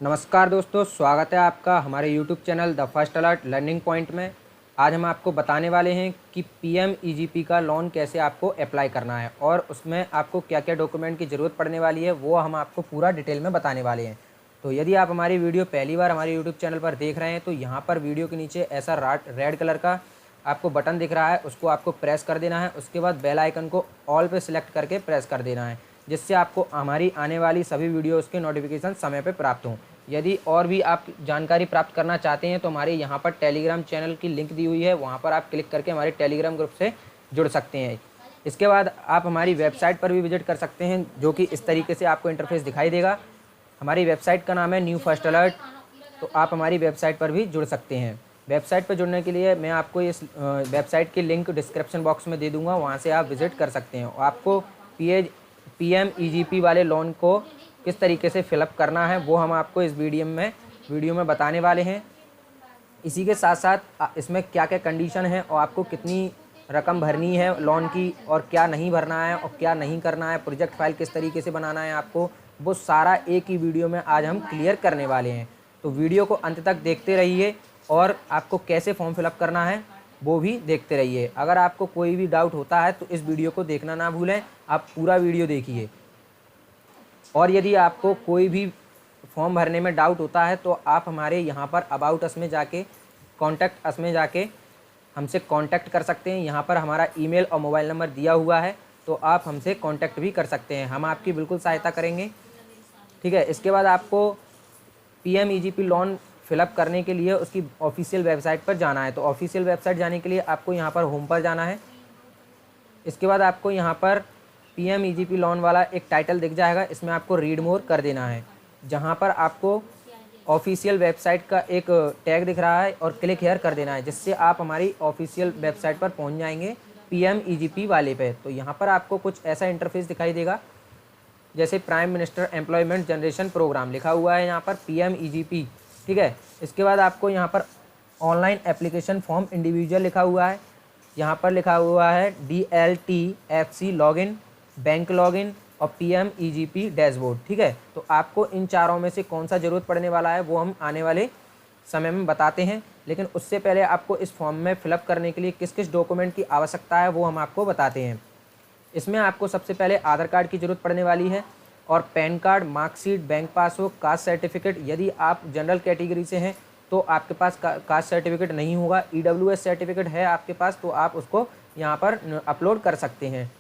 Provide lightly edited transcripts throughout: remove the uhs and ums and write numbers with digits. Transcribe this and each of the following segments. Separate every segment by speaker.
Speaker 1: नमस्कार दोस्तों, स्वागत है आपका हमारे YouTube channel the first alert learning point में। आज हम आपको बताने वाले हैं कि पीएमईजीपी का लोन कैसे आपको अप्लाई करना है और उसमें आपको क्या क्या डॉक्यूमेंट की ज़रूरत पड़ने वाली है, वो हम आपको पूरा डिटेल में बताने वाले हैं। तो यदि आप हमारी वीडियो पहली बार हमारे यूट्यूब चैनल पर देख रहे हैं तो यहाँ पर वीडियो के नीचे ऐसा रेड कलर का आपको बटन दिख रहा है, उसको आपको प्रेस कर देना है। उसके बाद बेल आइकन को ऑल पे सिलेक्ट करके प्रेस कर देना है, जिससे आपको हमारी आने वाली सभी वीडियोज़ के नोटिफिकेशन समय पर प्राप्त हों। यदि और भी आप जानकारी प्राप्त करना चाहते हैं तो हमारे यहाँ पर टेलीग्राम चैनल की लिंक दी हुई है, वहाँ पर आप क्लिक करके हमारे टेलीग्राम ग्रुप से जुड़ सकते हैं। इसके बाद आप हमारी वेबसाइट पर भी विजिट कर सकते हैं, जो कि इस तरीके से आपको इंटरफेस दिखाई देगा। हमारी वेबसाइट का नाम है न्यू फर्स्ट अलर्ट, तो आप हमारी वेबसाइट पर भी जुड़ सकते हैं। वेबसाइट पर जुड़ने के लिए मैं आपको इस वेबसाइट की लिंक डिस्क्रिप्शन बॉक्स में दे दूँगा, वहाँ से आप विज़िट कर सकते हैं। आपको पीएमईजीपी वाले लोन को किस तरीके से फिलअप करना है वो हम आपको इस वीडियो में बताने वाले हैं। इसी के साथ साथ इसमें क्या क्या कंडीशन है और आपको कितनी रकम भरनी है लोन की और क्या नहीं भरना है और क्या नहीं करना है, प्रोजेक्ट फाइल किस तरीके से बनाना है आपको, वो सारा एक ही वीडियो में आज हम क्लियर करने वाले हैं। तो वीडियो को अंत तक देखते रहिए और आपको कैसे फॉर्म फिलअप करना है वो भी देखते रहिए। अगर आपको कोई भी डाउट होता है तो इस वीडियो को देखना ना भूलें, आप पूरा वीडियो देखिए। और यदि आपको कोई भी फॉर्म भरने में डाउट होता है तो आप हमारे यहाँ पर अबाउट अस में जाके कॉन्टैक्ट अस में जाके हमसे कांटेक्ट कर सकते हैं। यहाँ पर हमारा ईमेल और मोबाइल नंबर दिया हुआ है, तो आप हमसे कांटेक्ट भी कर सकते हैं, हम आपकी बिल्कुल सहायता करेंगे। ठीक है। इसके बाद आपको पीएमईजीपी लोन फिलअप करने के लिए उसकी ऑफिशियल वेबसाइट पर जाना है। तो ऑफिशियल वेबसाइट जाने के लिए आपको यहाँ पर होम पर जाना है। इसके बाद आपको यहाँ पर पीएमईजीपी लोन वाला एक टाइटल दिख जाएगा, इसमें आपको रीड मोर कर देना है। जहाँ पर आपको ऑफिशियल वेबसाइट का एक टैग दिख रहा है और क्लिक हेयर कर देना है, जिससे आप हमारी ऑफिशियल वेबसाइट पर पहुँच जाएंगे पीएमईजीपी वाले पे। तो यहाँ पर आपको कुछ ऐसा इंटरफेस दिखाई देगा, जैसे Prime Minister Employment Generation Programme लिखा हुआ है यहाँ पर पीएमईजीपी। ठीक है। इसके बाद आपको यहाँ पर ऑनलाइन एप्लीकेशन फॉर्म इंडिविजुअल लिखा हुआ है, यहाँ पर लिखा हुआ है DLTFC लॉगिन, बैंक लॉगिन और पीएमईजीपी डैशबोर्ड। ठीक है। तो आपको इन चारों में से कौन सा ज़रूरत पड़ने वाला है वो हम आने वाले समय में बताते हैं, लेकिन उससे पहले आपको इस फॉर्म में फिलअप करने के लिए किस किस डॉक्यूमेंट की आवश्यकता है वो हम आपको बताते हैं। इसमें आपको सबसे पहले आधार कार्ड की ज़रूरत पड़ने वाली है और pan card, marksheet, bank passbook, caste certificate. यदि आप जनरल कैटेगरी से हैं तो आपके पास कास्ट सर्टिफिकेट नहीं होगा, EWS सर्टिफिकेट है आपके पास तो आप उसको यहाँ पर अपलोड कर सकते हैं।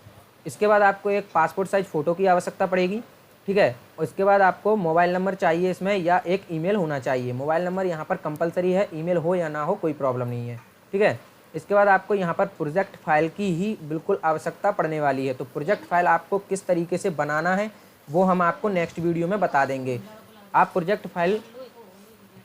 Speaker 1: इसके बाद आपको एक पासपोर्ट साइज़ फ़ोटो की आवश्यकता पड़ेगी। ठीक है। और इसके बाद आपको मोबाइल नंबर चाहिए इसमें, या एक ईमेल होना चाहिए। मोबाइल नंबर यहाँ पर कंपलसरी है, ईमेल हो या ना हो कोई प्रॉब्लम नहीं है। ठीक है। इसके बाद आपको यहाँ पर प्रोजेक्ट फाइल की ही बिल्कुल आवश्यकता पड़ने वाली है। तो प्रोजेक्ट फाइल आपको किस तरीके से बनाना है वो हम आपको नेक्स्ट वीडियो में बता देंगे। आप प्रोजेक्ट फाइल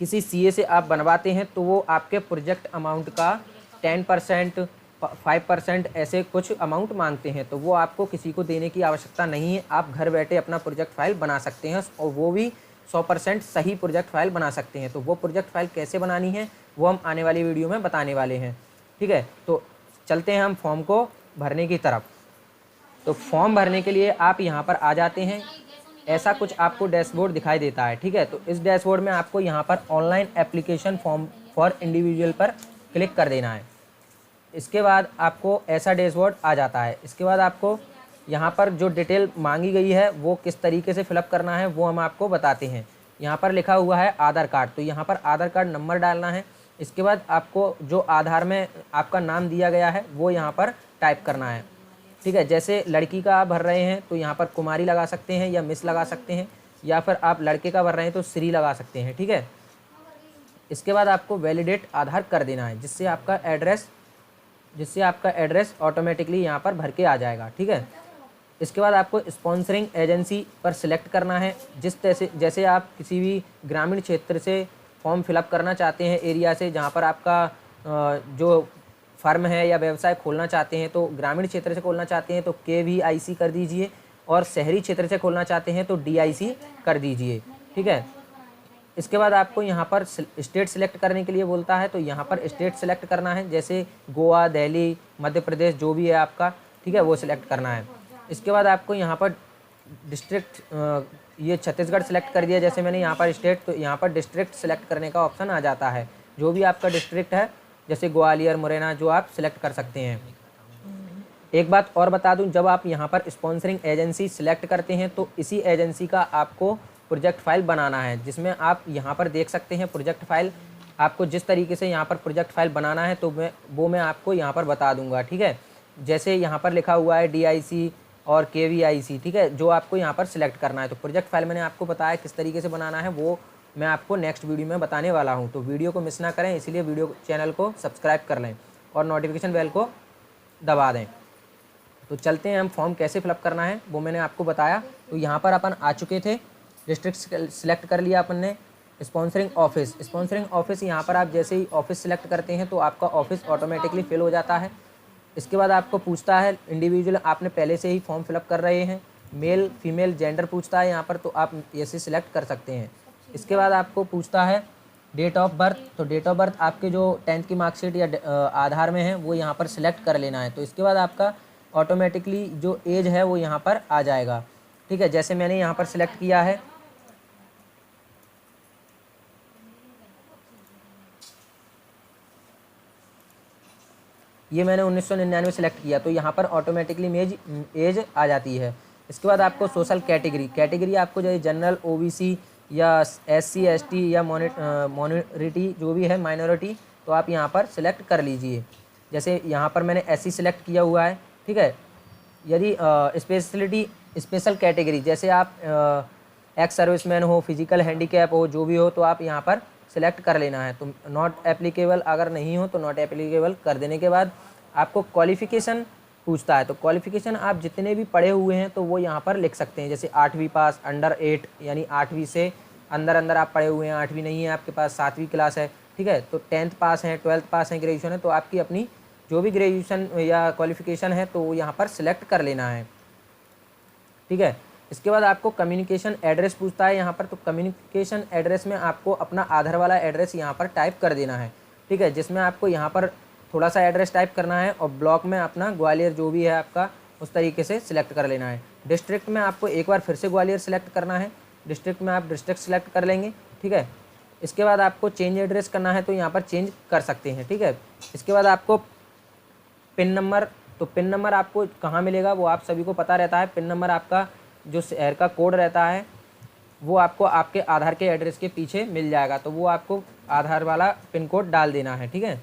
Speaker 1: किसी CA से आप बनवाते हैं तो वो आपके प्रोजेक्ट अमाउंट का 10%, 5% ऐसे कुछ अमाउंट मांगते हैं, तो वो आपको किसी को देने की आवश्यकता नहीं है। आप घर बैठे अपना प्रोजेक्ट फाइल बना सकते हैं और वो भी 100% सही प्रोजेक्ट फाइल बना सकते हैं। तो वो प्रोजेक्ट फाइल कैसे बनानी है वो हम आने वाली वीडियो में बताने वाले हैं। ठीक है। तो चलते हैं हम फॉर्म को भरने की तरफ। तो फॉर्म भरने के लिए आप यहाँ पर आ जाते हैं, ऐसा कुछ आपको डैशबोर्ड दिखाई देता है। ठीक है। तो इस डैशबोर्ड में आपको यहाँ पर online application form for individual पर क्लिक कर देना है। इसके बाद आपको ऐसा डैशबोर्ड आ जाता है। इसके बाद आपको यहाँ पर जो डिटेल मांगी गई है वो किस तरीके से फिलअप करना है वो हम आपको बताते हैं। यहाँ पर लिखा हुआ है आधार कार्ड, तो यहाँ पर आधार कार्ड नंबर डालना है। इसके बाद आपको जो आधार में आपका नाम दिया गया है वो यहाँ पर टाइप करना है। ठीक है। जैसे लड़की का आप भर रहे हैं तो यहाँ पर कुमारी लगा सकते हैं या मिस लगा सकते हैं, या फिर आप लड़के का भर रहे हैं तो श्री लगा सकते हैं। ठीक है। इसके बाद आपको वैलिडेट आधार कर देना है, जिससे आपका एड्रेस ऑटोमेटिकली यहाँ पर भर के आ जाएगा। ठीक है। इसके बाद आपको स्पॉन्सरिंग एजेंसी पर सिलेक्ट करना है। जैसे आप किसी भी ग्रामीण क्षेत्र से फॉर्म फिलअप करना चाहते हैं, एरिया से जहाँ पर आपका जो फर्म है या व्यवसाय खोलना चाहते हैं, तो ग्रामीण क्षेत्र से खोलना चाहते हैं तो KVIC कर दीजिए, और शहरी क्षेत्र से खोलना चाहते हैं तो DIC कर दीजिए। ठीक है। इसके बाद आपको यहाँ पर स्टेट सिलेक्ट करने के लिए बोलता है, तो यहाँ पर स्टेट सिलेक्ट करना है, जैसे गोवा, दिल्ली, मध्य प्रदेश जो भी है आपका। ठीक है। वो सिलेक्ट करना है। इसके बाद आपको यहाँ पर डिस्ट्रिक्ट ये छत्तीसगढ़ सेलेक्ट कर दिया, जैसे मैंने यहाँ पर स्टेट, तो यहाँ पर डिस्ट्रिक्ट सेलेक्ट करने का ऑप्शन आ जाता है। जो भी आपका डिस्ट्रिक्ट है, जैसे ग्वालियर, मुरैना, जो आप सिलेक्ट कर सकते हैं। एक बात और बता दूं, जब आप यहाँ पर स्पॉन्सरिंग एजेंसी सिलेक्ट करते हैं तो इसी एजेंसी का आपको प्रोजेक्ट फाइल बनाना है, जिसमें आप यहाँ पर देख सकते हैं प्रोजेक्ट फाइल। आपको जिस तरीके से यहाँ पर प्रोजेक्ट फाइल बनाना है तो मैं आपको यहाँ पर बता दूंगा, ठीक है। जैसे यहाँ पर लिखा हुआ है DIC और KVIC, ठीक है, जो आपको यहाँ पर सिलेक्ट करना है। तो प्रोजेक्ट फाइल मैंने आपको बताया किस तरीके से बनाना है, वो मैं आपको नेक्स्ट वीडियो में बताने वाला हूँ। तो वीडियो को मिस ना करें, इसीलिए वीडियो चैनल को सब्सक्राइब कर लें और नोटिफिकेशन बेल को दबा दें। तो चलते हैं, हम फॉर्म कैसे फिलअप करना है वो मैंने आपको बताया। तो यहाँ पर अपन आ चुके थे, डिस्ट्रिक्ट सेलेक्ट कर लिया अपन ने। स्पॉन्सरिंग ऑफिस यहाँ पर आप जैसे ही ऑफिस सेलेक्ट करते हैं तो आपका ऑफिस ऑटोमेटिकली फिल हो जाता है। इसके बाद आपको पूछता है इंडिविजुअल, आपने पहले से ही फॉर्म फिलअप कर रहे हैं, मेल फीमेल जेंडर पूछता है यहाँ पर, तो आप ऐसे सिलेक्ट कर सकते हैं। इसके बाद आपको पूछता है डेट ऑफ बर्थ, तो डेट ऑफ बर्थ आपके जो 10th की मार्कशीट या आधार में है वो यहाँ पर सिलेक्ट कर लेना है। तो इसके बाद आपका ऑटोमेटिकली जो एज है वो यहाँ पर आ जाएगा, ठीक है। जैसे मैंने यहाँ पर सिलेक्ट किया है, ये मैंने 1999 सेलेक्ट किया, तो यहाँ पर ऑटोमेटिकली एज आ जाती है। इसके बाद आपको सोशल कैटेगरी आपको जैसे जनरल, OBC या SC ST या मोनिटी जो भी है माइनॉरिटी, तो आप यहाँ पर सिलेक्ट कर लीजिए। जैसे यहाँ पर मैंने SC सिलेक्ट किया हुआ है, ठीक है। यदि स्पेशल कैटेगरी, जैसे आप एक्स सर्विसमैन हो, फिजिकल हैंडीकैप हो, जो भी हो, तो आप यहाँ पर सिलेक्ट कर लेना है। तो नॉट एप्लीकेबल अगर नहीं हो तो नॉट एप्लीकेबल कर देने के बाद आपको क्वालिफ़िकेशन पूछता है। तो क्वालिफ़िकेशन आप जितने भी पढ़े हुए हैं तो वो यहाँ पर लिख सकते हैं। जैसे 8वीं पास, अंडर 8 यानी 8वीं से अंदर आप पढ़े हुए हैं, 8वीं नहीं है आपके पास, 7वीं क्लास है, ठीक है। तो 10th पास है, 12th पास है, ग्रेजुएशन है, तो आपकी अपनी जो भी ग्रेजुएशन या क्वालिफ़िकेशन है तो वो यहाँ पर सिलेक्ट कर लेना है, ठीक है। इसके बाद आपको कम्युनिकेशन एड्रेस पूछता है यहाँ पर, तो कम्युनिकेशन एड्रेस में आपको अपना आधार वाला एड्रेस यहाँ पर टाइप कर देना है, ठीक है। जिसमें आपको यहाँ पर थोड़ा सा एड्रेस टाइप करना है और ब्लॉक में अपना ग्वालियर जो भी है आपका उस तरीके से सिलेक्ट कर लेना है। डिस्ट्रिक्ट में आपको एक बार फिर से ग्वालियर सेलेक्ट करना है, डिस्ट्रिक्ट में आप डिस्ट्रिक्ट सेलेक्ट कर लेंगे, ठीक है। इसके बाद आपको चेंज एड्रेस करना है तो यहाँ पर चेंज कर सकते हैं, ठीक है। इसके बाद आपको पिन नंबर, तो पिन नंबर आपको कहाँ मिलेगा वो आप सभी को पता रहता है। पिन नंबर आपका जो शहर का कोड रहता है वो आपको आपके आधार के एड्रेस के पीछे मिल जाएगा, तो वो आपको आधार वाला पिन कोड डाल देना है, ठीक है।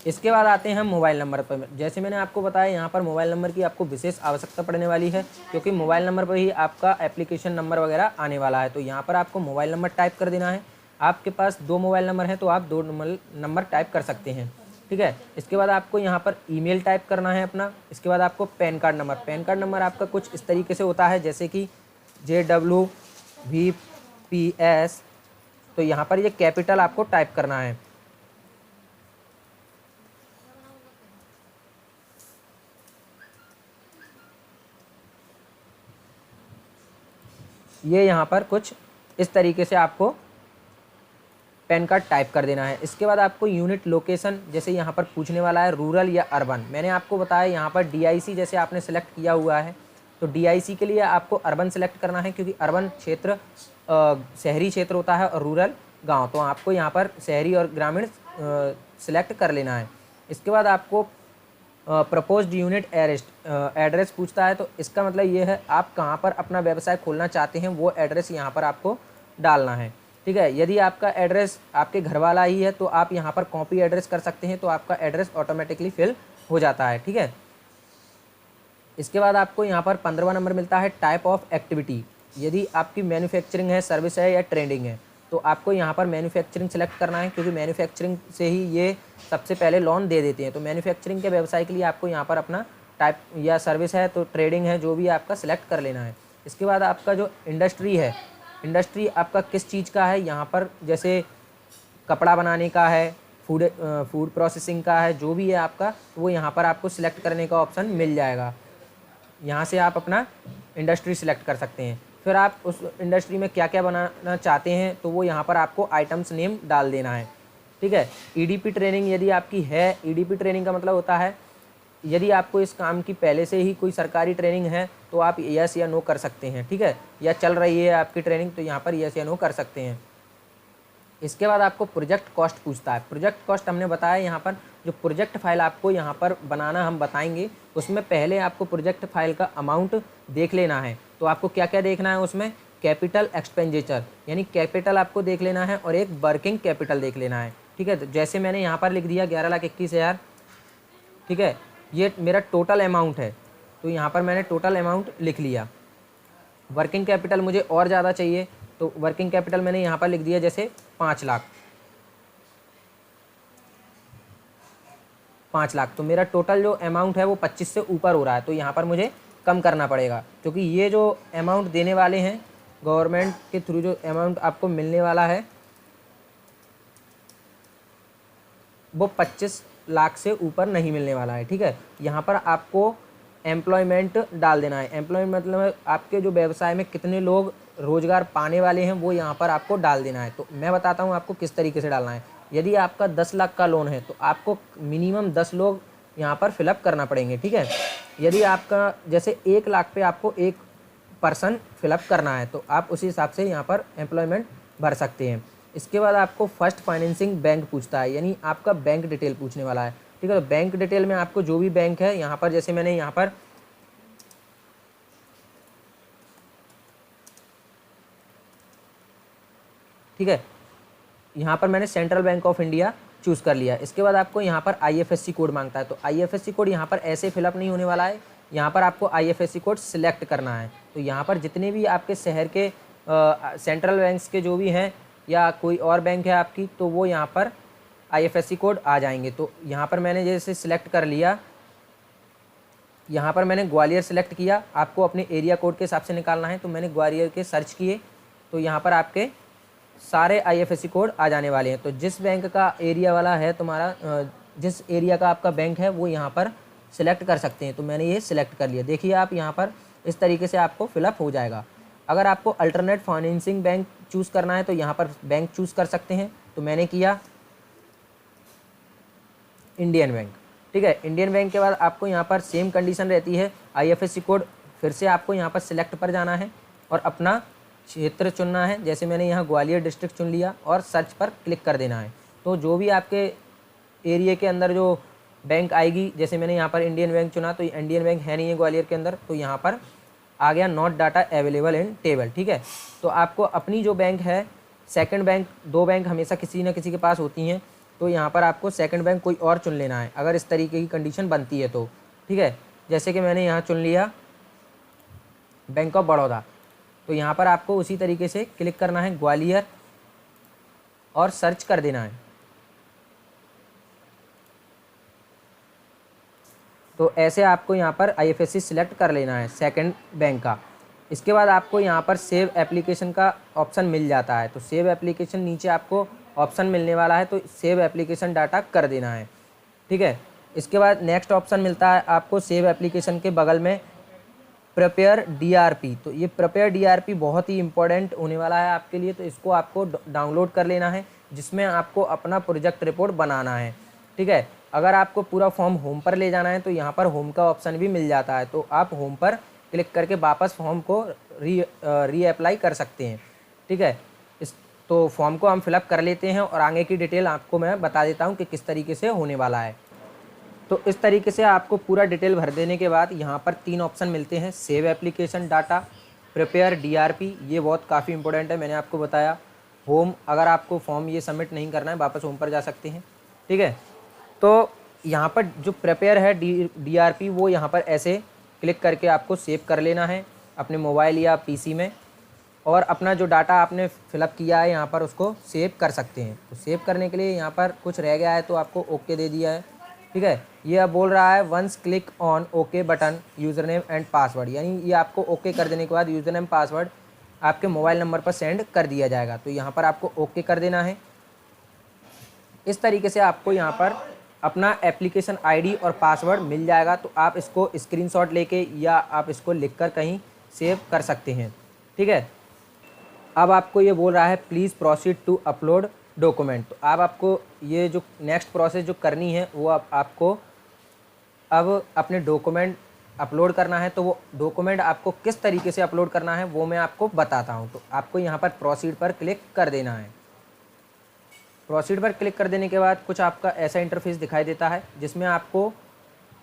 Speaker 1: इसके बाद आते हैं हम मोबाइल नंबर पर। जैसे मैंने आपको बताया यहाँ पर मोबाइल नंबर की आपको विशेष आवश्यकता पड़ने वाली है, क्योंकि मोबाइल नंबर पर ही आपका एप्लीकेशन नंबर वगैरह आने वाला है। तो यहाँ पर आपको मोबाइल नंबर टाइप कर देना है। आपके पास 2 मोबाइल नंबर हैं तो आप 2 नंबर टाइप कर सकते हैं, ठीक है। इसके बाद आपको यहाँ पर ईमेल टाइप करना है अपना। इसके बाद आपको पैन कार्ड नंबर आपका कुछ इस तरीके से होता है, जैसे कि JWVPS, तो यहाँ पर ये कैपिटल आपको टाइप करना है। ये यहाँ पर कुछ इस तरीके से आपको पैन कार्ड टाइप कर देना है। इसके बाद आपको यूनिट लोकेशन, जैसे यहाँ पर पूछने वाला है रूरल या अर्बन। मैंने आपको बताया यहाँ पर DIC जैसे आपने सेलेक्ट किया हुआ है, तो DIC के लिए आपको अर्बन सेलेक्ट करना है, क्योंकि अर्बन क्षेत्र शहरी क्षेत्र होता है और रूरल गांव, तो आपको यहाँ पर शहरी और ग्रामीण सेलेक्ट कर लेना है। इसके बाद आपको प्रपोज्ड यूनिट एड्रेस पूछता है, तो इसका मतलब ये है आप कहाँ पर अपना व्यवसाय खोलना चाहते हैं वो एड्रेस यहाँ पर आपको डालना है, ठीक है। यदि आपका एड्रेस आपके घर वाला ही है तो आप यहाँ पर कॉपी एड्रेस कर सकते हैं, तो आपका एड्रेस ऑटोमेटिकली फिल हो जाता है, ठीक है। इसके बाद आपको यहाँ पर 15वां नंबर मिलता है टाइप ऑफ एक्टिविटी। यदि आपकी मैन्युफैक्चरिंग है, सर्विस है या ट्रेडिंग है, तो आपको यहाँ पर मैन्युफैक्चरिंग सेलेक्ट करना है, क्योंकि मैन्युफैक्चरिंग से ही ये सबसे पहले लोन दे देते हैं। तो मैन्युफैक्चरिंग के व्यवसाय के लिए आपको यहाँ पर अपना टाइप, या सर्विस है तो ट्रेडिंग है, जो भी आपका सेलेक्ट कर लेना है। इसके बाद आपका जो इंडस्ट्री है, इंडस्ट्री आपका किस चीज़ का है, यहाँ पर जैसे कपड़ा बनाने का है, फूड प्रोसेसिंग का है, जो भी है आपका, तो वो यहाँ पर आपको सिलेक्ट करने का ऑप्शन मिल जाएगा। यहाँ से आप अपना इंडस्ट्री सिलेक्ट कर सकते हैं। फिर आप उस इंडस्ट्री में क्या क्या बनाना चाहते हैं तो वो यहाँ पर आपको आइटम्स नेम डाल देना है, ठीक है। EDP ट्रेनिंग यदि आपकी है, EDP ट्रेनिंग का मतलब होता है यदि आपको इस काम की पहले से ही कोई सरकारी ट्रेनिंग है तो आप यस या नो कर सकते हैं, ठीक है, या चल रही है आपकी ट्रेनिंग तो यहाँ पर यस या नो कर सकते हैं। इसके बाद आपको प्रोजेक्ट कॉस्ट पूछता है। प्रोजेक्ट कॉस्ट हमने बताया, यहाँ पर जो प्रोजेक्ट फाइल आपको यहाँ पर बनाना हम बताएंगे, उसमें पहले आपको प्रोजेक्ट फाइल का अमाउंट देख लेना है। तो आपको क्या क्या देखना है उसमें, कैपिटल एक्सपेंडिचर यानी कैपिटल आपको देख लेना है और एक वर्किंग कैपिटल देख लेना है, ठीक है। तो जैसे मैंने यहाँ पर लिख दिया 11,21,000, ठीक है, ये मेरा टोटल अमाउंट है, तो यहाँ पर मैंने टोटल अमाउंट लिख लिया। वर्किंग कैपिटल मुझे और ज़्यादा चाहिए, तो वर्किंग कैपिटल मैंने यहाँ पर लिख दिया जैसे 5 लाख, 5 लाख। तो मेरा टोटल जो अमाउंट है वो 25 से ऊपर हो रहा है, तो यहाँ पर मुझे कम करना पड़ेगा, क्योंकि ये जो अमाउंट देने वाले हैं गवर्नमेंट के थ्रू, जो अमाउंट आपको मिलने वाला है वो 25 लाख से ऊपर नहीं मिलने वाला है, ठीक है। यहाँ पर आपको एम्प्लॉयमेंट डाल देना है। एम्प्लॉयमेंट मतलब आपके जो व्यवसाय में कितने लोग रोजगार पाने वाले हैं वो यहाँ पर आपको डाल देना है। तो मैं बताता हूँ आपको किस तरीके से डालना है। यदि आपका 10 लाख का लोन है तो आपको मिनिमम 10 लोग यहाँ पर फिलअप करना पड़ेंगे, ठीक है। यदि आपका जैसे 1 लाख पे आपको 1 पर्सन फिलअप करना है तो आप उसी हिसाब से यहाँ पर एम्प्लॉयमेंट भर सकते हैं। इसके बाद आपको फर्स्ट फाइनेंसिंग बैंक पूछता है, यानी आपका बैंक डिटेल पूछने वाला है, ठीक है। तो बैंक डिटेल में आपको जो भी बैंक है यहाँ पर, जैसे मैंने यहाँ पर ठीक है, यहाँ पर मैंने central bank of India choose कर लिया। इसके बाद आपको यहाँ पर IFSC कोड मांगता है, तो IFSC कोड यहाँ पर ऐसे फिलअप नहीं होने वाला है, यहाँ पर आपको IFSC कोड सिलेक्ट करना है। तो यहाँ पर जितने भी आपके शहर के सेंट्रल बैंक्स के जो भी हैं या कोई और बैंक है आपकी, तो वो यहाँ पर IFSC कोड आ जाएंगे। तो यहाँ पर मैंने जैसे सिलेक्ट कर लिया, यहाँ पर मैंने ग्वालियर सिलेक्ट किया, आपको अपने एरिया कोड के हिसाब से निकालना है, तो मैंने ग्वालियर के सर्च किए, तो यहाँ पर आपके सारे IFSC कोड आ जाने वाले हैं। तो जिस बैंक का एरिया वाला है तुम्हारा, जिस एरिया का आपका बैंक है वो यहाँ पर सिलेक्ट कर सकते हैं। तो मैंने ये सिलेक्ट कर लिया। देखिए आप यहाँ पर इस तरीके से आपको फिलअप हो जाएगा। अगर आपको अल्टरनेट फाइनेंसिंग बैंक चूज़ करना है तो यहाँ पर बैंक चूज़ कर सकते हैं। तो मैंने किया इंडियन बैंक, ठीक है। इंडियन बैंक के बाद आपको यहाँ पर सेम कंडीशन रहती है, IFSC कोड फिर से आपको यहाँ पर सिलेक्ट पर जाना है और अपना क्षेत्र चुनना है। जैसे मैंने यहाँ ग्वालियर डिस्ट्रिक्ट चुन लिया और सर्च पर क्लिक कर देना है। तो जो भी आपके एरिया के अंदर जो बैंक आएगी, जैसे मैंने यहाँ पर इंडियन बैंक चुना, तो इंडियन बैंक है नहीं है ग्वालियर के अंदर, तो यहाँ पर आ गया not data available in table, ठीक है। तो आपको अपनी जो बैंक है, सेकंड बैंक, 2 बैंक हमेशा किसी न किसी के पास होती हैं, तो यहाँ पर आपको सेकंड बैंक कोई और चुन लेना है अगर इस तरीके की कंडीशन बनती है तो, ठीक है। जैसे कि मैंने यहाँ चुन लिया बैंक ऑफ बड़ौदा, तो यहाँ पर आपको उसी तरीके से क्लिक करना है ग्वालियर और सर्च कर देना है। तो ऐसे आपको यहाँ पर IFSC सिलेक्ट कर लेना है सेकंड बैंक का। इसके बाद आपको यहाँ पर सेव एप्लीकेशन का ऑप्शन मिल जाता है। तो सेव एप्लीकेशन नीचे आपको ऑप्शन मिलने वाला है, तो सेव एप्लीकेशन डाटा कर देना है, ठीक है। इसके बाद नेक्स्ट ऑप्शन मिलता है आपको सेव एप्लीकेशन के बगल में प्रिपेयर DRP। तो ये प्रिपेयर DRP बहुत ही इंपॉर्टेंट होने वाला है आपके लिए, तो इसको आपको डाउनलोड कर लेना है, जिसमें आपको अपना प्रोजेक्ट रिपोर्ट बनाना है, ठीक है। अगर आपको पूरा फॉर्म होम पर ले जाना है तो यहाँ पर होम का ऑप्शन भी मिल जाता है, तो आप होम पर क्लिक करके वापस फॉर्म को री अप्लाई कर सकते हैं, ठीक है। तो फॉर्म को हम फिलअप कर लेते हैं और आगे की डिटेल आपको मैं बता देता हूँ कि किस तरीके से होने वाला है। तो इस तरीके से आपको पूरा डिटेल भर देने के बाद यहाँ पर 3 ऑप्शन मिलते हैं, save application data, prepare DRP, ये बहुत काफ़ी इंपॉर्टेंट है, मैंने आपको बताया। होम, अगर आपको फॉर्म ये सबमिट नहीं करना है वापस होम पर जा सकते हैं, ठीक है। तो यहाँ पर जो प्रिपेयर है DRP, वो यहाँ पर ऐसे क्लिक करके आपको सेव कर लेना है अपने मोबाइल या PC में, और अपना जो डाटा आपने फिलअप किया है यहाँ पर उसको सेव कर सकते हैं। तो सेव करने के लिए यहाँ पर कुछ रह गया है तो आपको ओके दे दिया है, ठीक है। ये अब बोल रहा है once click on okay button user name and password, यानी ये आपको ओके कर देने के बाद यूज़र नेम पासवर्ड आपके मोबाइल नंबर पर सेंड कर दिया जाएगा। तो यहाँ पर आपको ओके कर देना है। इस तरीके से आपको यहाँ पर अपना एप्लीकेशन ID और पासवर्ड मिल जाएगा। तो आप इसको स्क्रीनशॉट लेके या आप इसको लिखकर कहीं सेव कर सकते हैं, ठीक है। अब आपको ये बोल रहा है please proceed to upload document. तो आपको ये जो नेक्स्ट प्रोसेस जो करनी है वो आपको अब अपने डॉक्यूमेंट अपलोड करना है, तो वो डॉक्यूमेंट आपको किस तरीके से अपलोड करना है वो मैं आपको बताता हूँ। तो आपको यहाँ पर प्रोसीड पर क्लिक कर देना है। प्रोसीड पर क्लिक कर देने के बाद कुछ आपका ऐसा इंटरफेस दिखाई देता है, जिसमें आपको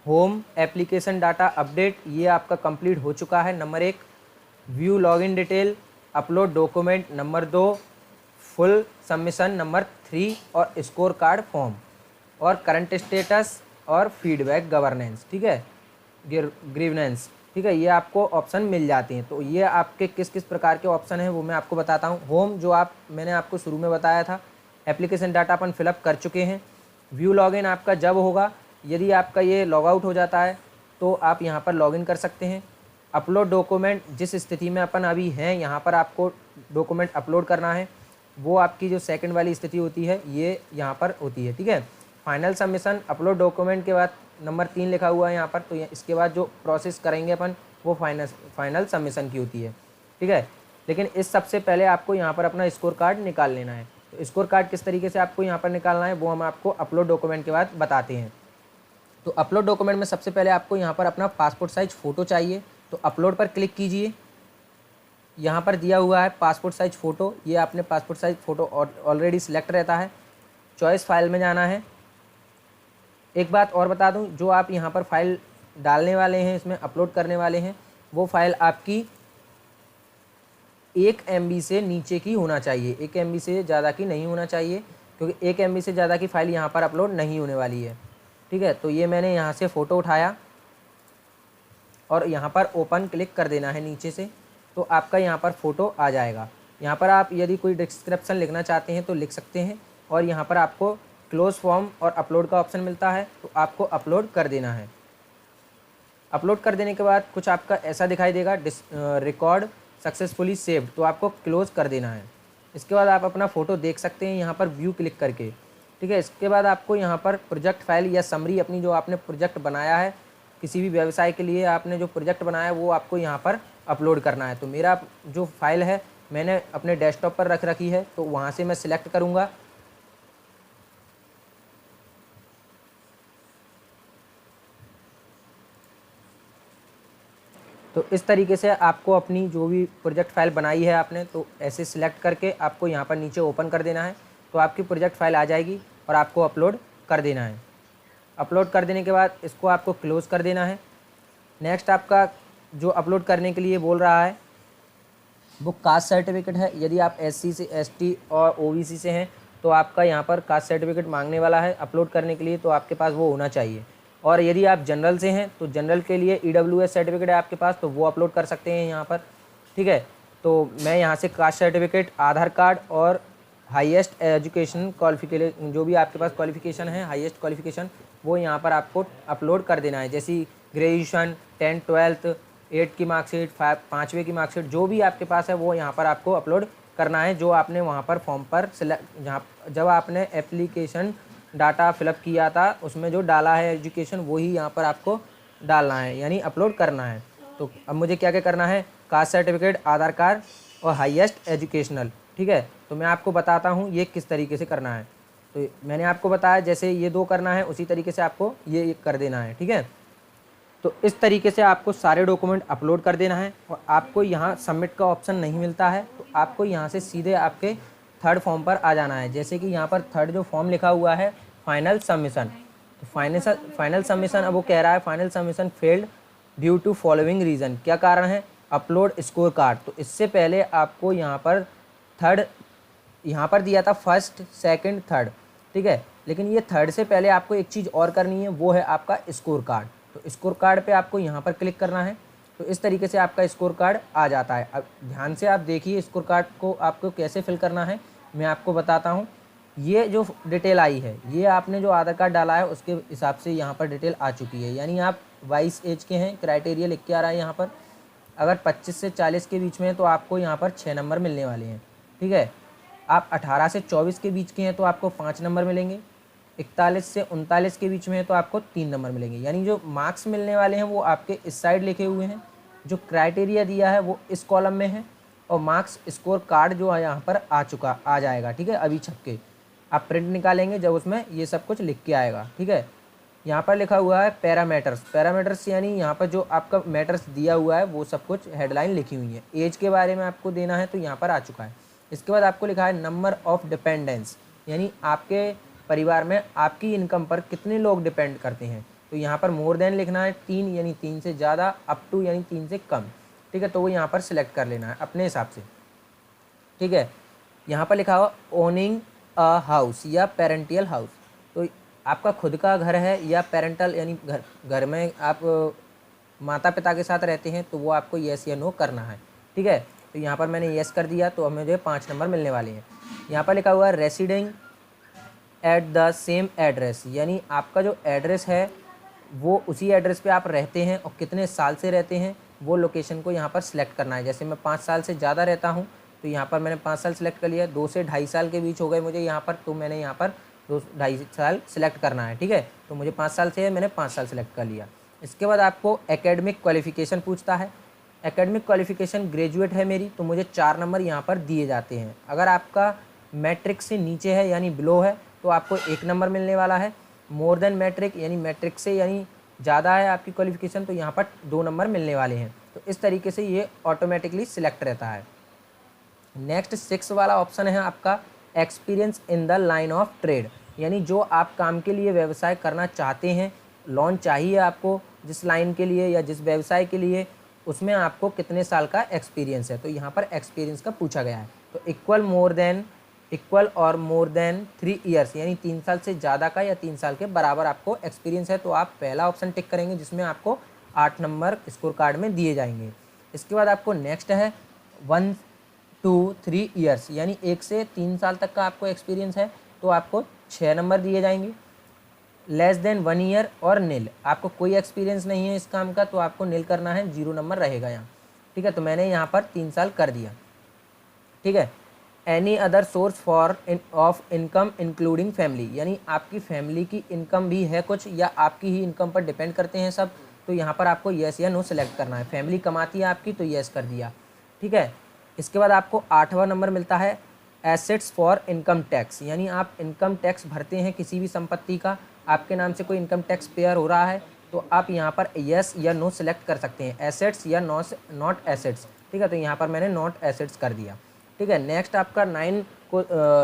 Speaker 1: होम एप्लीकेशन डाटा अपडेट ये आपका कंप्लीट हो चुका है, number 1। View login detail, upload document number 2, full submission number 3 और स्कोर कार्ड फॉर्म और करंट स्टेटस और फीडबैक गवर्नेंस, ठीक है, ग्रीवनेंस, ठीक है, ये आपको ऑप्शन मिल जाते हैं। तो ये आपके किस किस प्रकार के ऑप्शन हैं वो मैं आपको बताता हूँ। होम जो मैंने आपको शुरू में बताया था, एप्लीकेशन डाटा अपन फिलअप कर चुके हैं। व्यू लॉगिन आपका जब होगा, यदि आपका ये लॉग आउट हो जाता है तो आप यहाँ पर लॉगिन कर सकते हैं। अपलोड डॉक्यूमेंट, जिस स्थिति में अपन अभी हैं यहाँ पर आपको डॉक्यूमेंट अपलोड करना है, वो आपकी जो सेकंड वाली स्थिति होती है ये यहाँ पर होती है, ठीक है। फाइनल सबमिशन, अपलोड डॉक्यूमेंट के बाद नंबर 3 लिखा हुआ है यहाँ पर, तो इसके बाद जो प्रोसेस करेंगे अपन वो फाइनल सबमिशन की होती है, ठीक है। लेकिन इस सबसे पहले आपको यहाँ पर अपना स्कोर कार्ड निकाल लेना है। तो स्कोर कार्ड किस तरीके से आपको यहाँ पर निकालना है वो हम आपको अपलोड डॉक्यूमेंट के बाद बताते हैं। तो अपलोड डॉक्यूमेंट में सबसे पहले आपको यहाँ पर अपना पासपोर्ट साइज फ़ोटो चाहिए, तो अपलोड पर क्लिक कीजिए। यहाँ पर दिया हुआ है पासपोर्ट साइज फ़ोटो, ये आपने passport size photo already select रहता है। चॉइस फाइल में जाना है। एक बात और बता दूं, जो आप यहाँ पर फाइल डालने वाले हैं, इसमें अपलोड करने वाले हैं, वो फाइल आपकी 1 MB से नीचे की होना चाहिए, 1 MB से ज़्यादा की नहीं होना चाहिए, क्योंकि 1 MB से ज़्यादा की फ़ाइल यहाँ पर अपलोड नहीं होने वाली है, ठीक है। तो ये मैंने यहाँ से फ़ोटो उठाया और यहाँ पर ओपन क्लिक कर देना है नीचे से, तो आपका यहाँ पर फ़ोटो आ जाएगा। यहाँ पर आप यदि कोई डिस्क्रिप्शन लिखना चाहते हैं तो लिख सकते हैं, और यहाँ पर आपको क्लोज फॉर्म और अपलोड का ऑप्शन मिलता है, तो आपको अपलोड कर देना है। अपलोड कर देने के बाद कुछ आपका ऐसा दिखाई देगा, रिकॉर्ड सक्सेसफुली सेव्ड, तो आपको क्लोज कर देना है। इसके बाद आप अपना फ़ोटो देख सकते हैं यहाँ पर व्यू क्लिक करके, ठीक है। इसके बाद आपको यहाँ पर प्रोजेक्ट फाइल या समरी, अपनी जो आपने प्रोजेक्ट बनाया है किसी भी व्यवसाय के लिए, आपने जो प्रोजेक्ट बनाया है वो आपको यहाँ पर अपलोड करना है। तो मेरा जो फाइल है मैंने अपने डेस्कटॉप पर रख रखी है, तो वहाँ से मैं सिलेक्ट करूँगा। तो इस तरीके से आपको अपनी जो भी प्रोजेक्ट फाइल बनाई है आपने, तो ऐसे सिलेक्ट करके आपको यहाँ पर नीचे ओपन कर देना है, तो आपकी प्रोजेक्ट फाइल आ जाएगी और आपको अपलोड कर देना है। अपलोड कर देने के बाद इसको आपको क्लोज़ कर देना है। नेक्स्ट आपका जो अपलोड करने के लिए बोल रहा है वो कास्ट सर्टिफिकेट है। यदि आप SC से ST और OBC से हैं तो आपका यहाँ पर कास्ट सर्टिफिकेट मांगने वाला है अपलोड करने के लिए, तो आपके पास वो होना चाहिए। और यदि आप जनरल से हैं तो जनरल के लिए EWS सर्टिफिकेट है आपके पास, तो वो अपलोड कर सकते हैं यहाँ पर, ठीक है। तो मैं यहाँ से कास्ट सर्टिफिकेट, आधार कार्ड और हाईएस्ट एजुकेशन क्वालिफिकेशन, जो भी आपके पास क्वालिफिकेशन है हाईएस्ट क्वालिफिकेशन, वो यहाँ पर आपको अपलोड कर देना है। जैसे ग्रेजुएशन, 10th 12th 8 की मार्कशीट, 5वीं की मार्कशीट, जो भी आपके पास है वो यहाँ पर आपको अपलोड करना है, जो आपने वहाँ पर फॉर्म पर जब आपने एप्लीकेशन डाटा फिलअप किया था उसमें जो डाला है एजुकेशन, वही यहाँ पर आपको डालना है, यानी अपलोड करना है। तो अब मुझे क्या क्या करना है, कास्ट सर्टिफिकेट, आधार कार्ड और हाईएस्ट एजुकेशनल, ठीक है। तो मैं आपको बताता हूँ ये किस तरीके से करना है। तो मैंने आपको बताया जैसे ये 2 करना है, उसी तरीके से आपको ये कर देना है, ठीक है। तो इस तरीके से आपको सारे डॉक्यूमेंट अपलोड कर देना है, और आपको यहाँ सबमिट का ऑप्शन नहीं मिलता है, तो आपको यहाँ से सीधे आपके थर्ड फॉर्म पर आ जाना है। जैसे कि यहाँ पर थर्ड जो फॉर्म लिखा हुआ है फाइनल सबमिशन, तो फाइनल सबमिशन, अब वो कह रहा है final submission failed due to following reason. क्या कारण है, अपलोड स्कोर कार्ड। तो इससे पहले आपको यहाँ पर थर्ड, यहाँ पर दिया था फर्स्ट, सेकंड, थर्ड, ठीक है, लेकिन ये थर्ड से पहले आपको एक चीज़ और करनी है, वो है आपका स्कोर कार्ड। तो स्कोर कार्ड पे आपको यहाँ पर क्लिक करना है, तो इस तरीके से आपका स्कोर कार्ड आ जाता है। अब ध्यान से आप देखिए स्कोर कार्ड को आपको कैसे फिल करना है, मैं आपको बताता हूँ। ये जो डिटेल आई है, ये आपने जो आधार कार्ड डाला है उसके हिसाब से यहाँ पर डिटेल आ चुकी है, यानी आप 22 एज के हैं, क्राइटेरिया लिख के आ रहा है यहाँ पर। अगर 25 से 40 के बीच में है तो आपको यहाँ पर 6 नंबर मिलने वाले हैं, ठीक है। आप 18 से 24 के बीच के हैं तो आपको 5 नंबर मिलेंगे। 41 से 39 के बीच में है तो आपको 3 नंबर मिलेंगे। यानी जो मार्क्स मिलने वाले हैं वो आपके इस साइड लिखे हुए हैं, जो क्राइटेरिया दिया है वो इस कॉलम में है, और मार्क्स स्कोर कार्ड जो है यहाँ पर आ जाएगा, ठीक है। अभी छप के आप प्रिंट निकालेंगे जब उसमें ये सब कुछ लिख के आएगा, ठीक है। यहाँ पर लिखा हुआ है पैरामीटर्स। पैरामीटर्स यानी यहाँ पर जो आपका मैटर्स दिया हुआ है वो सब कुछ हेडलाइन लिखी हुई है। एज के बारे में आपको देना है तो यहाँ पर आ चुका है। इसके बाद आपको लिखा है नंबर ऑफ़ डिपेंडेंट्स, यानी आपके परिवार में आपकी इनकम पर कितने लोग डिपेंड करते हैं। तो यहाँ पर मोर देन लिखना है 3 यानी 3 से ज़्यादा, अप टू यानी 3 से कम। ठीक है, तो वो यहाँ पर सिलेक्ट कर लेना है अपने हिसाब से। ठीक है, यहाँ पर लिखा हुआ ओनिंग अ हाउस या पेरेंटियल हाउस, तो आपका खुद का घर है या पेरेंटल यानी घर में आप माता पिता के साथ रहते हैं तो वो आपको येस या नो करना है। ठीक है, तो यहाँ पर मैंने येस कर दिया तो अब मुझे 5 नंबर मिलने वाले हैं। यहाँ पर लिखा हुआ है residing at the same address, यानी आपका जो एड्रेस है वो उसी एड्रेस पे आप रहते हैं और कितने साल से रहते हैं वो लोकेशन को यहाँ पर सिलेक्ट करना है। जैसे मैं 5 साल से ज़्यादा रहता हूँ तो यहाँ पर मैंने 5 साल सिलेक्ट कर लिया। 2 से 2.5 साल के बीच हो गए मुझे यहाँ पर, तो मैंने यहाँ पर 2-2.5 साल सिलेक्ट करना है। ठीक है, तो मुझे 5 साल से है, मैंने 5 साल सिलेक्ट कर लिया। इसके बाद आपको एकेडमिक क्वालिफ़िकेशन पूछता है। एकेडमिक क्वालिफ़िकेशन ग्रेजुएट है मेरी, तो मुझे 4 नंबर यहाँ पर दिए जाते हैं। अगर आपका मैट्रिक से नीचे है यानी बिलो है तो आपको 1 नंबर मिलने वाला है। मोर देन मैट्रिक यानी मैट्रिक से यानी ज़्यादा है आपकी क्वालिफ़िकेशन तो यहाँ पर 2 नंबर मिलने वाले हैं। तो इस तरीके से ये ऑटोमेटिकली सिलेक्ट रहता है। नेक्स्ट 6 वाला ऑप्शन है आपका experience in the line of trade, यानी जो आप काम के लिए व्यवसाय करना चाहते हैं, लोन चाहिए आपको जिस लाइन के लिए या जिस व्यवसाय के लिए, उसमें आपको कितने साल का एक्सपीरियंस है। तो यहाँ पर एक्सपीरियंस का पूछा गया है। तो इक्वल और मोर देन 3 ईयर्स, यानी 3 साल से ज़्यादा का या 3 साल के बराबर आपको एक्सपीरियंस है तो आप पहला ऑप्शन टिक करेंगे जिसमें आपको 8 नंबर स्कोर कार्ड में दिए जाएंगे। इसके बाद आपको नेक्स्ट है 1 to 3 ईयर्स, यानी 1 से 3 साल तक का आपको एक्सपीरियंस है तो आपको 6 नंबर दिए जाएंगे। लेस देन 1 ईयर और नील, आपको कोई एक्सपीरियंस नहीं है इस काम का तो आपको नील करना है, 0 नंबर रहेगा यहाँ। ठीक है, तो मैंने यहाँ पर 3 साल कर दिया। ठीक है, any other source for of income including family, यानी आपकी फैमिली की इनकम भी है कुछ या आपकी ही इनकम पर डिपेंड करते हैं सब, तो यहाँ पर आपको येस या नो सेलेक्ट करना है। फैमिली कमाती है आपकी तो येस कर दिया। ठीक है, इसके बाद आपको 8वां नंबर मिलता है एसेट्स फॉर इनकम टैक्स, यानी आप इनकम टैक्स भरते हैं किसी भी संपत्ति का, आपके नाम से कोई इनकम टैक्स पेयर हो रहा है तो आप यहाँ पर येस या नो सेलेक्ट कर सकते हैं, एसेट्स या नॉट एसेट्स। ठीक है, तो यहाँ पर मैंने नॉट एसेट्स कर दिया। ठीक है, नेक्स्ट आपका 9 को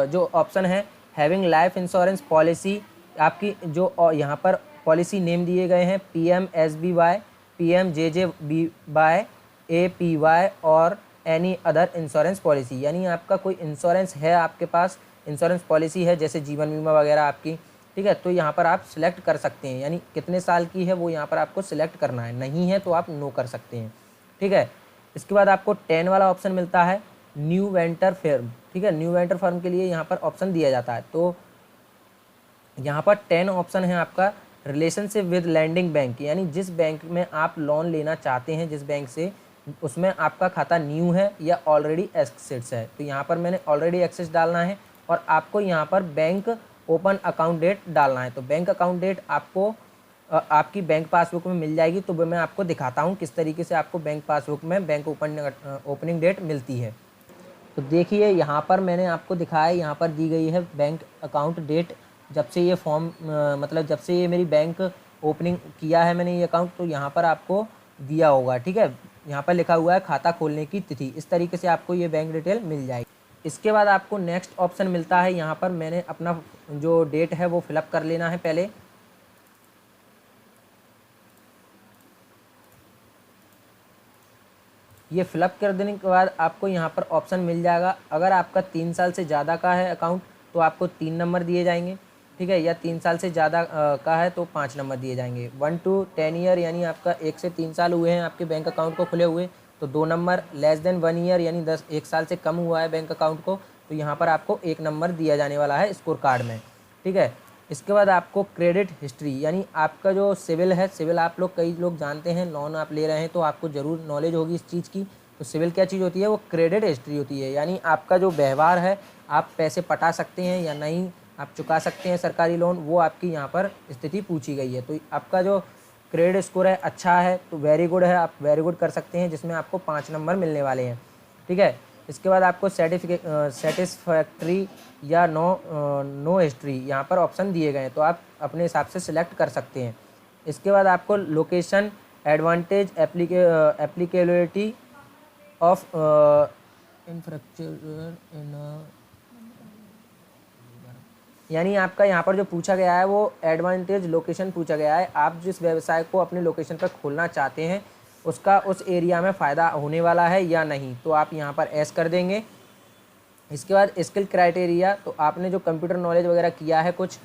Speaker 1: जो ऑप्शन है हैविंग लाइफ इंश्योरेंस पॉलिसी, आपकी जो यहाँ पर पॉलिसी नेम दिए गए हैं PMSBY, PMJJBY, APY और एनी अदर इंश्योरेंस पॉलिसी, यानी आपका कोई इंश्योरेंस है आपके पास, इंश्योरेंस पॉलिसी है जैसे जीवन बीमा वगैरह आपकी। ठीक है, तो यहाँ पर आप सिलेक्ट कर सकते हैं, यानी कितने साल की है वो यहाँ पर आपको सिलेक्ट करना है, नहीं है तो आप नो कर सकते हैं। ठीक है, इसके बाद आपको 10 वाला ऑप्शन मिलता है न्यू वेंचर फर्म। ठीक है, न्यू वेंचर फर्म के लिए यहाँ पर ऑप्शन दिया जाता है। तो यहाँ पर 10 ऑप्शन है आपका रिलेशनशिप विद लैंडिंग बैंक, यानी जिस बैंक में आप लोन लेना चाहते हैं, जिस बैंक से, उसमें आपका खाता न्यू है या ऑलरेडी एक्सेस है। तो यहाँ पर मैंने ऑलरेडी एक्सेस डालना है और आपको यहाँ पर बैंक ओपन अकाउंट डेट डालना है। तो बैंक अकाउंट डेट आपको आपकी बैंक पासबुक में मिल जाएगी, तो मैं आपको दिखाता हूँ किस तरीके से आपको बैंक पासबुक में बैंक ओपनिंग डेट मिलती है। तो देखिए यहाँ पर मैंने आपको दिखाया, यहाँ पर दी गई है बैंक अकाउंट डेट, जब से ये फॉर्म मतलब जब से ये मेरी बैंक ओपनिंग किया है मैंने ये अकाउंट, तो यहाँ पर आपको दिया होगा। ठीक है, यहाँ पर लिखा हुआ है खाता खोलने की तिथि, इस तरीके से आपको ये बैंक डिटेल मिल जाएगी। इसके बाद आपको नेक्स्ट ऑप्शन मिलता है, यहाँ पर मैंने अपना जो डेट है वो फिलअप कर लेना है पहले। ये फिलअप कर देने के बाद आपको यहाँ पर ऑप्शन मिल जाएगा, अगर आपका 3 साल से ज़्यादा का है अकाउंट तो आपको 3 नंबर दिए जाएंगे। ठीक है, या 3 साल से ज़्यादा का है तो 5 नंबर दिए जाएंगे। 1 to 10 ईयर, यानी आपका 1 से 3 साल हुए हैं आपके बैंक अकाउंट को खुले हुए तो 2 नंबर। लेस देन 1 ईयर, यानी 1 साल से कम हुआ है बैंक अकाउंट को, तो यहाँ पर आपको 1 नंबर दिया जाने वाला है स्कोर कार्ड में। ठीक है, इसके बाद आपको क्रेडिट हिस्ट्री, यानी आपका जो सिविल है, सिविल आप लोग कई लोग जानते हैं, लोन आप ले रहे हैं तो आपको ज़रूर नॉलेज होगी इस चीज़ की। तो सिविल क्या चीज़ होती है, वो क्रेडिट हिस्ट्री होती है, यानी आपका जो व्यवहार है, आप पैसे पटा सकते हैं या नहीं, आप चुका सकते हैं सरकारी लोन, वो आपकी यहाँ पर स्थिति पूछी गई है। तो आपका जो क्रेडिट स्कोर है अच्छा है तो वेरी गुड है, आप वेरी गुड कर सकते हैं, जिसमें आपको 5 नंबर मिलने वाले हैं। ठीक है, इसके बाद आपको सेटिस्फैक्ट्री या नो हिस्ट्री यहाँ पर ऑप्शन दिए गए हैं, तो आप अपने हिसाब से सिलेक्ट कर सकते हैं। इसके बाद आपको location advantage applicability of infrastructure in, यानी आपका यहाँ पर जो पूछा गया है वो एडवांटेज लोकेशन पूछा गया है। आप जिस व्यवसाय को अपने लोकेशन पर खोलना चाहते हैं उसका उस एरिया में फ़ायदा होने वाला है या नहीं, तो आप यहाँ पर एस कर देंगे। इसके बाद स्किल क्राइटेरिया, तो आपने जो कंप्यूटर नॉलेज वगैरह किया है कुछ,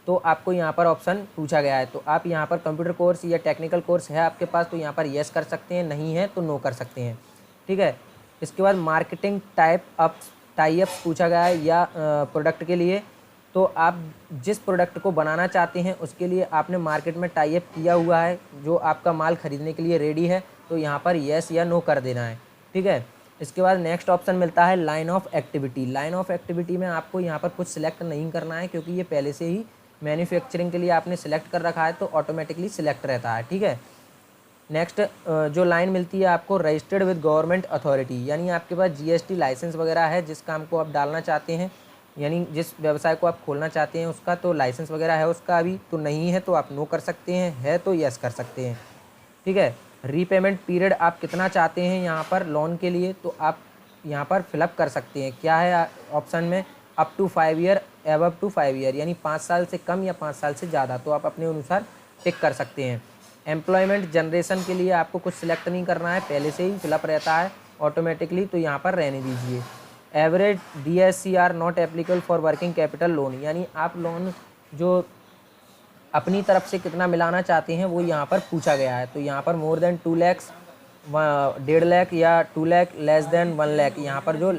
Speaker 1: तो आपको यहाँ पर ऑप्शन पूछा गया है, तो आप यहाँ पर कंप्यूटर कोर्स या टेक्निकल कोर्स है आपके पास तो यहाँ पर येस कर सकते हैं, नहीं है तो नो कर सकते हैं, ठीक है। इसके बाद मार्केटिंग टाइप्स पूछा गया है या प्रोडक्ट के लिए, तो आप जिस प्रोडक्ट को बनाना चाहते हैं उसके लिए आपने मार्केट में टाई अप किया हुआ है, जो आपका माल ख़रीदने के लिए रेडी है, तो यहाँ पर येस या नो कर देना है, ठीक है। इसके बाद नेक्स्ट ऑप्शन मिलता है line of activity. Line of activity में आपको यहाँ पर कुछ सिलेक्ट नहीं करना है, क्योंकि ये पहले से ही मैन्युफैक्चरिंग के लिए आपने सिलेक्ट कर रखा है, तो ऑटोमेटिकली सिलेक्ट रहता है, ठीक है। नेक्स्ट जो लाइन मिलती है आपको रजिस्टर्ड विद गवर्नमेंट अथॉरिटी, यानी आपके पास GST लाइसेंस वगैरह है, जिस काम को आप डालना चाहते हैं, यानी जिस व्यवसाय को आप खोलना चाहते हैं उसका तो लाइसेंस वगैरह है, उसका अभी तो नहीं है तो आप नो कर सकते हैं, है तो यस कर सकते हैं, ठीक है। रीपेमेंट पीरियड आप कितना चाहते हैं यहाँ पर लोन के लिए, तो आप यहाँ पर फिलअप कर सकते हैं। क्या है ऑप्शन में, up to 5 year, above to 5 year, यानी 5 साल से कम या 5 साल से ज़्यादा, तो आप अपने अनुसार टिक कर सकते हैं। एम्प्लॉयमेंट जनरेशन के लिए आपको कुछ सिलेक्ट नहीं करना है, पहले से ही फिलअप रहता है ऑटोमेटिकली, तो यहाँ पर रहने दीजिए। Average DSCR not applicable for working capital loan, यानी आप लोन जो अपनी तरफ से कितना मिलाना चाहते हैं वो यहाँ पर पूछा गया है, तो यहाँ पर मोर देन 2 लाख, 1.5 लाख या 2 लाख, लेस देन 1 लाख, यहाँ पर जो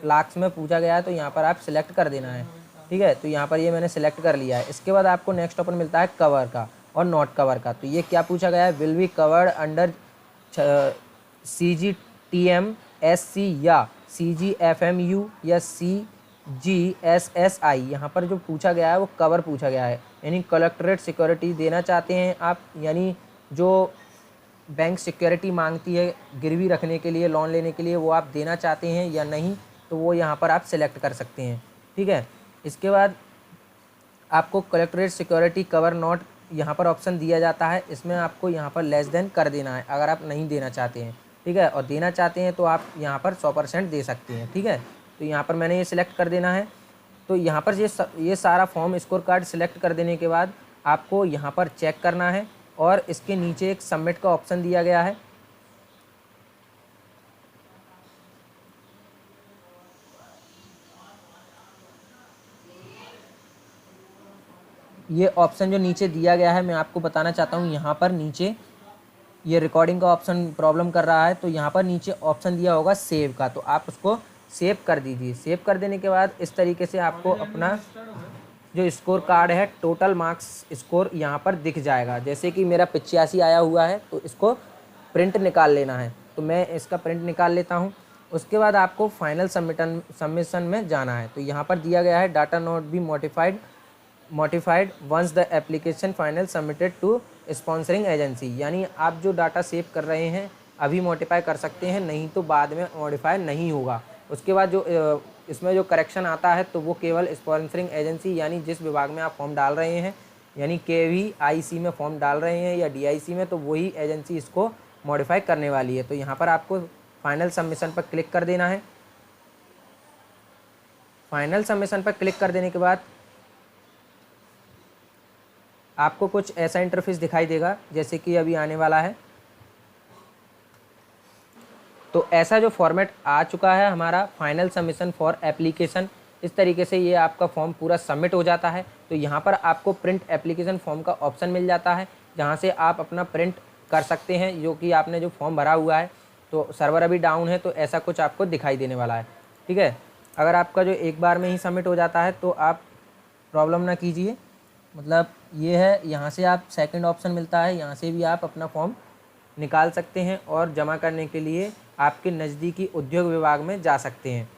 Speaker 1: लाख्स में पूछा गया है तो यहाँ पर आप सिलेक्ट कर देना है, ठीक है। तो यहाँ पर ये मैंने सिलेक्ट कर लिया है। इसके बाद आपको नेक्स्ट ऑप्शन मिलता है कवर का और नॉट कवर का, तो ये क्या पूछा गया है, will be covered under CGTM SC या CGFMU या CGSSI, यहाँ पर जो पूछा गया है वो कवर पूछा गया है, यानी कलेक्टरेट सिक्योरिटी देना चाहते हैं आप, यानी जो बैंक सिक्योरिटी मांगती है गिरवी रखने के लिए, लोन लेने के लिए, वो आप देना चाहते हैं या नहीं, तो वो यहाँ पर आप सिलेक्ट कर सकते हैं, ठीक है। इसके बाद आपको कलेक्टरेट सिक्योरिटी कवर नॉट यहाँ पर ऑप्शन दिया जाता है, इसमें आपको यहाँ पर लेस देन कर देना है अगर आप नहीं देना चाहते हैं, ठीक है, और देना चाहते हैं तो आप यहाँ पर 100% दे सकते हैं, ठीक है। तो यहाँ पर मैंने ये सिलेक्ट कर देना है। तो यहाँ पर ये सारा फॉर्म स्कोर कार्ड सिलेक्ट कर देने के बाद आपको यहाँ पर चेक करना है, और इसके नीचे एक सबमिट का ऑप्शन दिया गया है, ये ऑप्शन जो नीचे दिया गया है मैं आपको बताना चाहता हूँ। यहाँ पर नीचे ये रिकॉर्डिंग का ऑप्शन प्रॉब्लम कर रहा है, तो यहाँ पर नीचे ऑप्शन दिया होगा सेव का, तो आप उसको सेव कर दीजिए। सेव कर देने के बाद इस तरीके से आपको अपना जो स्कोर कार्ड है, टोटल मार्क्स स्कोर यहाँ पर दिख जाएगा। जैसे कि मेरा 85 आया हुआ है, तो इसको प्रिंट निकाल लेना है, तो मैं इसका प्रिंट निकाल लेता हूँ। उसके बाद आपको फाइनल सबमिशन में जाना है, तो यहाँ पर दिया गया है data not be modified once the application final submitted to sponsoring agency, यानी आप जो डाटा सेव कर रहे हैं अभी मॉडिफाई कर सकते हैं, नहीं तो बाद में मॉडिफाई नहीं होगा। उसके बाद जो इसमें जो करेक्शन आता है तो वो केवल स्पॉन्सरिंग एजेंसी, यानी जिस विभाग में आप फॉर्म डाल रहे हैं, यानी KVIC में फॉर्म डाल रहे हैं या DIC में, तो वही एजेंसी इसको मॉडिफाई करने वाली है। तो यहाँ पर आपको फाइनल सबमिशन पर क्लिक कर देना है। फाइनल सबमिशन पर क्लिक कर देने के बाद आपको कुछ ऐसा इंटरफेस दिखाई देगा जैसे कि अभी आने वाला है। तो ऐसा जो फॉर्मेट आ चुका है हमारा फाइनल सबमिशन फॉर एप्लीकेशन, इस तरीके से ये आपका फॉर्म पूरा सबमिट हो जाता है। तो यहाँ पर आपको प्रिंट एप्लीकेशन फॉर्म का ऑप्शन मिल जाता है, जहाँ से आप अपना प्रिंट कर सकते हैं, जो कि आपने जो फॉर्म भरा हुआ है। तो सर्वर अभी डाउन है, तो ऐसा कुछ आपको दिखाई देने वाला है, ठीक है। अगर आपका जो एक बार में ही सबमिट हो जाता है तो आप प्रॉब्लम ना कीजिए, मतलब ये है, यहाँ से आप सेकंड ऑप्शन मिलता है, यहाँ से भी आप अपना फॉर्म निकाल सकते हैं और जमा करने के लिए आपके नज़दीकी उद्योग विभाग में जा सकते हैं।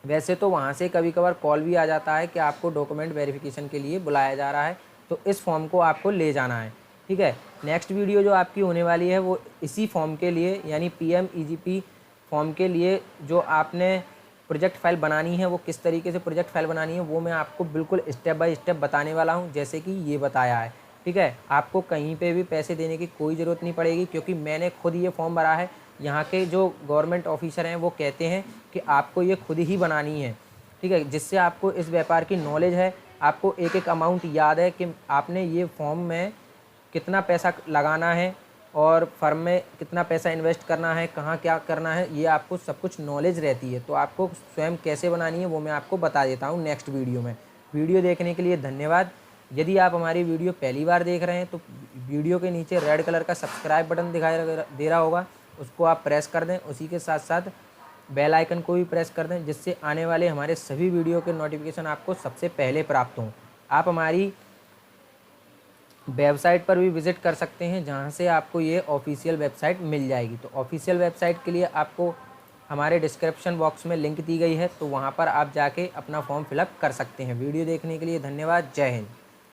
Speaker 1: वैसे तो वहाँ से कभी कभार कॉल भी आ जाता है कि आपको डॉक्यूमेंट वेरिफिकेशन के लिए बुलाया जा रहा है, तो इस फॉर्म को आपको ले जाना है, ठीक है। नेक्स्ट वीडियो जो आपकी होने वाली है वो इसी फॉर्म के लिए, यानी PMEGP फॉर्म के लिए जो आपने प्रोजेक्ट फाइल बनानी है वो किस तरीके से प्रोजेक्ट फाइल बनानी है वो मैं आपको बिल्कुल स्टेप बाय स्टेप बताने वाला हूँ, जैसे कि ये बताया है। ठीक है, आपको कहीं पे भी पैसे देने की कोई ज़रूरत नहीं पड़ेगी, क्योंकि मैंने खुद ये फॉर्म भरा है। यहाँ के जो गवर्नमेंट ऑफिसर हैं वो कहते हैं कि आपको ये खुद ही बनानी है। ठीक है, जिससे आपको इस व्यापार की नॉलेज है, आपको एक एक अमाउंट याद है कि आपने ये फॉर्म में कितना पैसा लगाना है और फर्म में कितना पैसा इन्वेस्ट करना है, कहाँ क्या करना है, ये आपको सब कुछ नॉलेज रहती है। तो आपको स्वयं कैसे बनानी है वो मैं आपको बता देता हूँ नेक्स्ट वीडियो में। वीडियो देखने के लिए धन्यवाद। यदि आप हमारी वीडियो पहली बार देख रहे हैं तो वीडियो के नीचे रेड कलर का सब्सक्राइब बटन दिखाई दे रहा होगा, उसको आप प्रेस कर दें। उसी के साथ साथ बेल आइकन को भी प्रेस कर दें, जिससे आने वाले हमारे सभी वीडियो के नोटिफिकेशन आपको सबसे पहले प्राप्त हों। आप हमारी वेबसाइट पर भी विज़िट कर सकते हैं, जहां से आपको ये ऑफिशियल वेबसाइट मिल जाएगी। तो ऑफिशियल वेबसाइट के लिए आपको हमारे डिस्क्रिप्शन बॉक्स में लिंक दी गई है, तो वहां पर आप जाके अपना फॉर्म फिलअप कर सकते हैं। वीडियो देखने के लिए धन्यवाद। जय हिंद।